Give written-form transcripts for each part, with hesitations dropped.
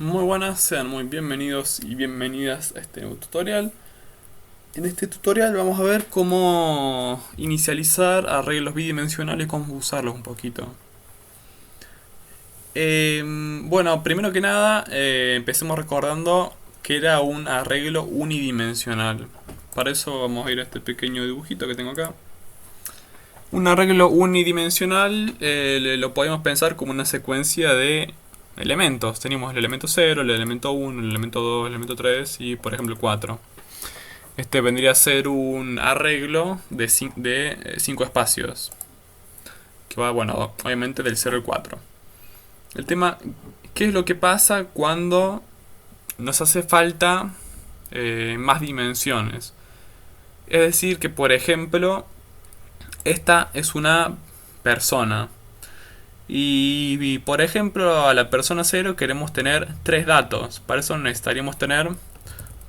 Muy buenas, sean muy bienvenidos y bienvenidas a este nuevo tutorial. En este tutorial vamos a ver cómo inicializar arreglos bidimensionales y cómo usarlos un poquito. Bueno, primero que nada, empecemos recordando que era un arreglo unidimensional. Para eso vamos a ir a este pequeño dibujito que tengo acá. Un arreglo unidimensional lo podemos pensar como una secuencia de elementos. Tenemos el elemento 0, el elemento 1, el elemento 2, el elemento 3 y por ejemplo el 4. Este vendría a ser un arreglo de 5 espacios. Que va, bueno, obviamente del 0 al 4. El tema, ¿qué es lo que pasa cuando nos hace falta más dimensiones? Es decir, que por ejemplo, esta es una persona. Y por ejemplo, a la persona 0 queremos tener 3 datos. Para eso necesitaríamos tener,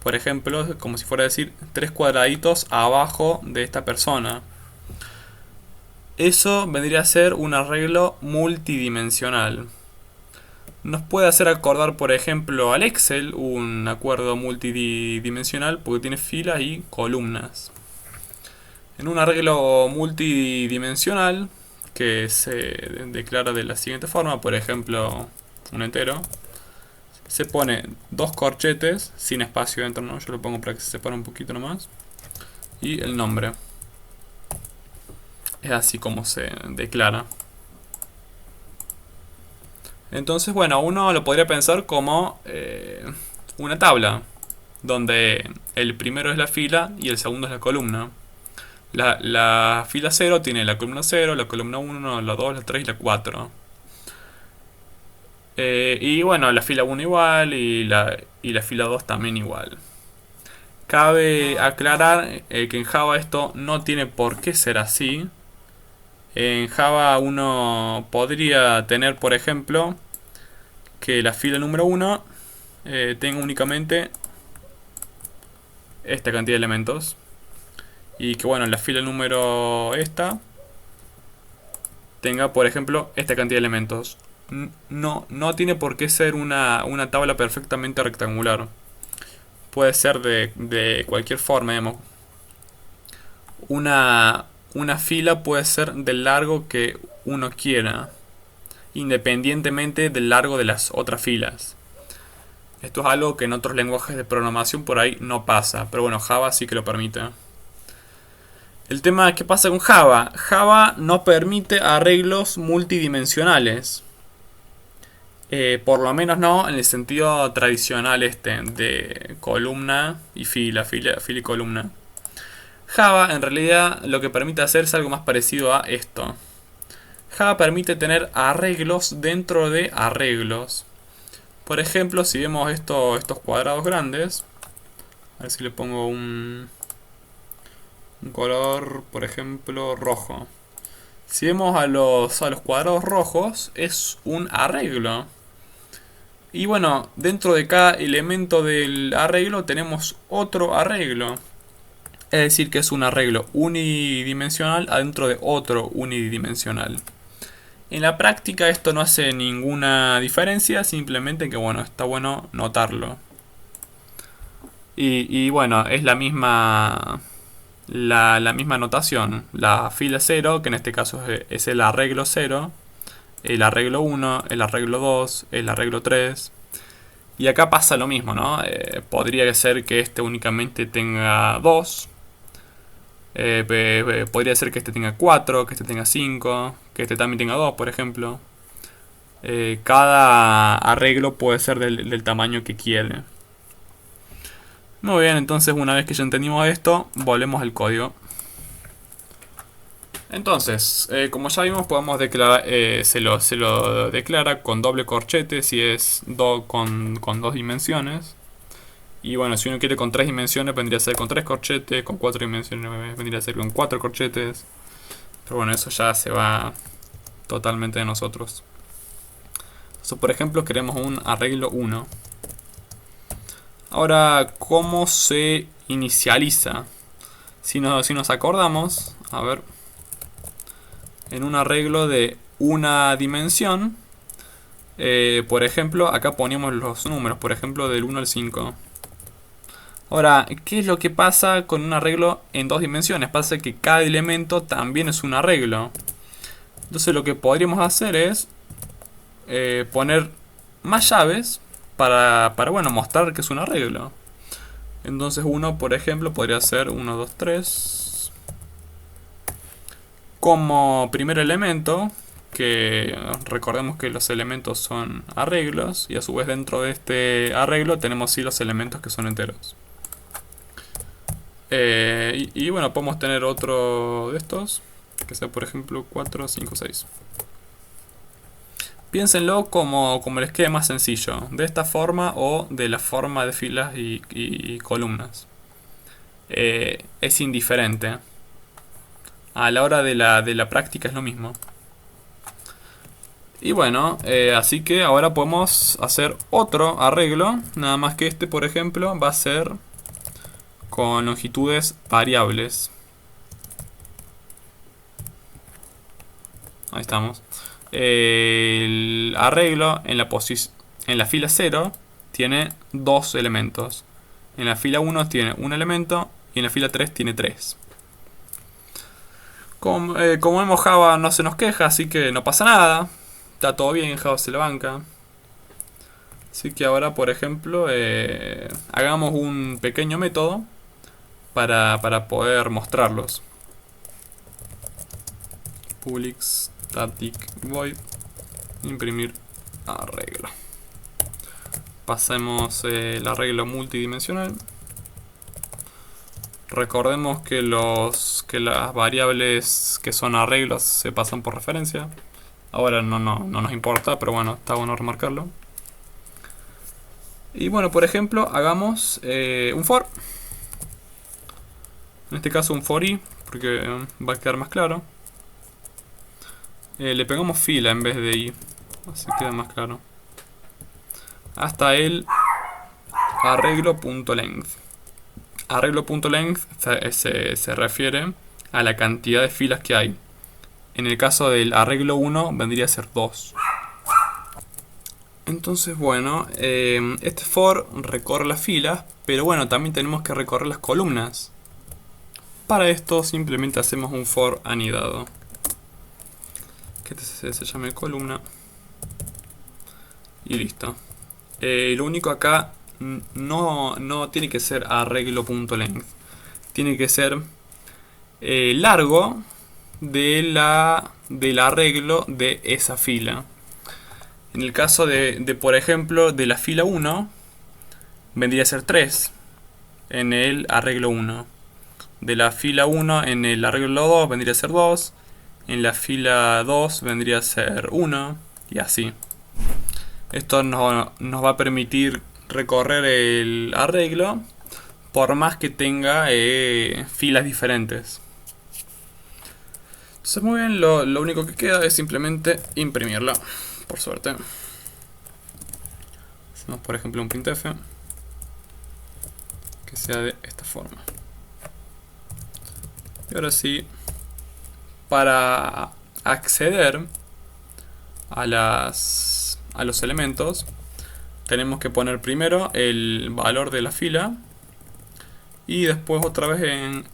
por ejemplo, como si fuera a decir, 3 cuadraditos abajo de esta persona. Eso vendría a ser un arreglo multidimensional. Nos puede hacer acordar, por ejemplo, al Excel, un acuerdo multidimensional porque tiene filas y columnas. En un arreglo multidimensional que se declara de la siguiente forma, por ejemplo, un entero, se pone dos corchetes sin espacio dentro, ¿no? Yo lo pongo para que se separe un poquito nomás, y el nombre. Es así como se declara. Entonces, bueno, uno lo podría pensar como una tabla, donde el primero es la fila y el segundo es la columna. La fila 0 tiene la columna 0, la columna 1, la 2, la 3 y la 4. Y bueno, la fila 1 igual y la fila 2 también igual. Cabe aclarar que en Java esto no tiene por qué ser así. En Java uno podría tener, por ejemplo, que la fila número 1 tenga únicamente esta cantidad de elementos. Y que bueno, la fila número esta tenga, por ejemplo, esta cantidad de elementos. No tiene por qué ser una tabla perfectamente rectangular. Puede ser de cualquier forma, digamos. Una fila puede ser del largo que uno quiera, independientemente del largo de las otras filas. Esto es algo que en otros lenguajes de programación por ahí no pasa, pero bueno, Java sí que lo permite. El tema, ¿qué pasa con Java? Java no permite arreglos multidimensionales. Por lo menos no en el sentido tradicional de columna y fila y columna. Java en realidad lo que permite hacer es algo más parecido a esto. Java permite tener arreglos dentro de arreglos. Por ejemplo, si vemos estos cuadrados grandes, a ver si le pongo un color, por ejemplo, rojo. Si vemos a los cuadrados rojos, es un arreglo. Y bueno, dentro de cada elemento del arreglo tenemos otro arreglo. Es decir, que es un arreglo unidimensional adentro de otro unidimensional. En la práctica esto no hace ninguna diferencia, simplemente que bueno, está bueno notarlo. Y bueno, es la misma notación. La fila 0, que en este caso es el arreglo 0, el arreglo 1, el arreglo 2, el arreglo 3. Y acá pasa lo mismo, ¿no? Podría ser que este únicamente tenga 2. Podría ser que este tenga 4, que este tenga 5, que este también tenga 2, por ejemplo. Cada arreglo puede ser del tamaño que quiere. Muy bien, entonces una vez que ya entendimos esto, volvemos al código. Entonces, como ya vimos, podemos declarar, se lo declara con doble corchete si es con 2 dimensiones. Y bueno, si uno quiere con 3 dimensiones, vendría a ser con 3 corchetes, con 4 dimensiones, vendría a ser con 4 corchetes. Pero bueno, eso ya se va totalmente de nosotros. Entonces, por ejemplo, queremos un arreglo 1. Ahora, ¿cómo se inicializa? Si nos acordamos, a ver, en un arreglo de una dimensión, Por ejemplo, acá poníamos los números, por ejemplo, del 1 al 5. Ahora, ¿qué es lo que pasa con un arreglo en dos dimensiones? Pasa que cada elemento también es un arreglo. Entonces lo que podríamos hacer es poner más llaves para bueno, mostrar que es un arreglo. Entonces uno, por ejemplo, podría ser 1, 2, 3. Como primer elemento, que recordemos que los elementos son arreglos, y a su vez dentro de este arreglo tenemos sí los elementos que son enteros. Y bueno, podemos tener otro de estos, que sea por ejemplo 4, 5, 6. Piénsenlo como les quede más sencillo, de esta forma o de la forma de filas y columnas. Es indiferente. A la hora de la práctica es lo mismo. Y bueno, así que ahora podemos hacer otro arreglo, nada más que este, por ejemplo, va a ser con longitudes variables. Ahí estamos. El arreglo en la fila 0 tiene dos elementos. En la fila 1 tiene un elemento y en la fila 3 tiene 3. Como vemos, Java no se nos queja, así que no pasa nada. Está todo bien, Java se la banca. Así que ahora, por ejemplo, hagamos un pequeño método para poder mostrarlos. Public static void imprimir arreglo. Pasemos el arreglo multidimensional. Recordemos que las variables que son arreglos se pasan por referencia. Ahora no nos importa, pero bueno, está bueno remarcarlo. Y bueno, por ejemplo, hagamos un for. En este caso un for i, porque va a quedar más claro. Le pegamos fila en vez de i, así queda más claro. Hasta el arreglo.length. Arreglo.length se refiere a la cantidad de filas que hay. En el caso del arreglo 1 vendría a ser 2. Entonces bueno, este for recorre las filas, pero bueno, también tenemos que recorrer las columnas. Para esto simplemente hacemos un for anidado, que se llame columna, y listo. Lo único acá no tiene que ser arreglo.length, tiene que ser largo del arreglo de esa fila. En el caso de por ejemplo, de la fila 1, vendría a ser 3 en el arreglo 1. De la fila 1 en el arreglo 2 vendría a ser 2. En la fila 2 vendría a ser 1. Y así. Esto nos va a permitir recorrer el arreglo por más que tenga filas diferentes. Entonces muy bien, lo único que queda es simplemente imprimirla, por suerte. Hacemos por ejemplo un printf que sea de esta forma. Y ahora sí, para acceder a los elementos, tenemos que poner primero el valor de la fila y después otra vez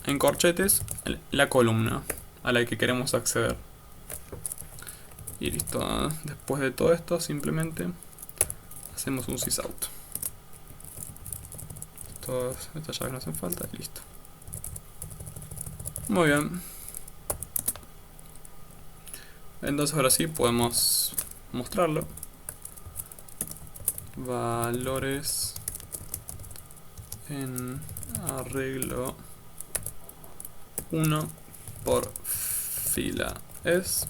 en corchetes la columna a la que queremos acceder. Y listo. Después de todo esto simplemente hacemos un sysout. Todas estas llaves no hacen falta y listo. Muy bien. Entonces ahora sí podemos mostrarlo. Valores en arreglo 1 por fila es.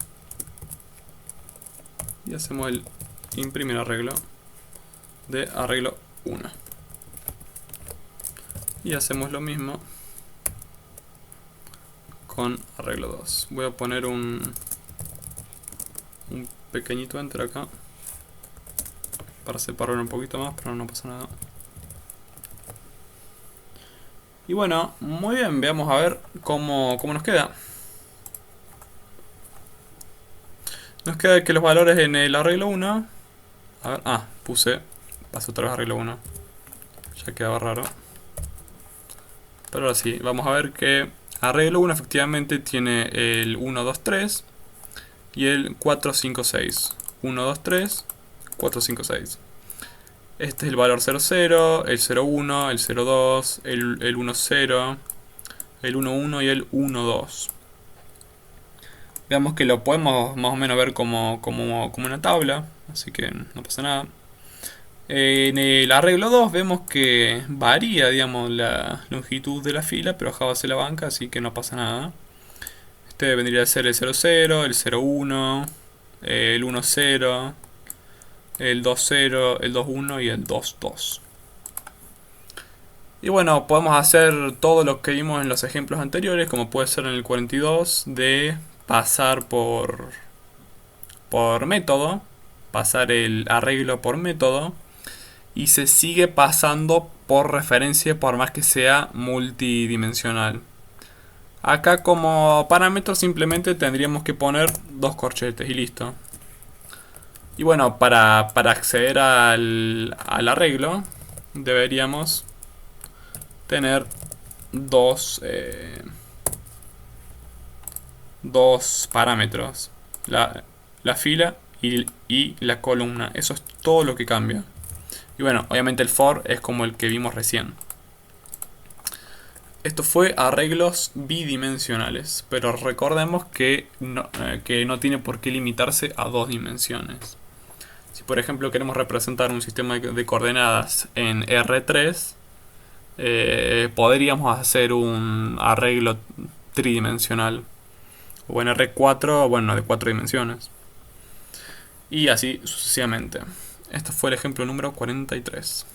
Y hacemos el imprimir arreglo de arreglo 1. Y hacemos lo mismo con arreglo 2. Voy a poner un pequeñito enter acá para separar un poquito más, pero no pasa nada. Y bueno, muy bien, veamos a ver cómo nos queda. Nos queda que los valores en el arreglo 1 A ver, pasé otra vez arreglo 1. Ya quedaba raro. Pero ahora sí, vamos a ver que arreglo 1 efectivamente tiene el 1, 2, 3 y el 4, 5, 6. 1, 2, 3, 4, 5, 6. Este es el valor 0, 0, el 0, 1, el 0, 2, el 1, 0, el 1, 1 y el 1, 2. Veamos que lo podemos más o menos ver como una tabla, así que no pasa nada. En el arreglo 2 vemos que varía, digamos, la longitud de la fila, pero acá va a ser la banca, así que no pasa nada. Este vendría a ser el 0, 0, el 0, 1, el 1, 0, el 2, 0, el 2, 1 y el 2, 2. Y bueno, podemos hacer todo lo que vimos en los ejemplos anteriores, como puede ser en el 42, de pasar por método, pasar el arreglo por método, y se sigue pasando por referencia por más que sea multidimensional. Acá como parámetro simplemente tendríamos que poner dos corchetes y listo. Y bueno, para acceder al arreglo deberíamos tener dos parámetros, la fila y la columna. Eso es todo lo que cambia. Y bueno, obviamente el for es como el que vimos recién. Esto fue arreglos bidimensionales, pero recordemos que no tiene por qué limitarse a dos dimensiones. Si por ejemplo queremos representar un sistema de coordenadas en R3, podríamos hacer un arreglo tridimensional. O en R4, bueno, de 4 dimensiones. Y así sucesivamente. Este fue el ejemplo número 43.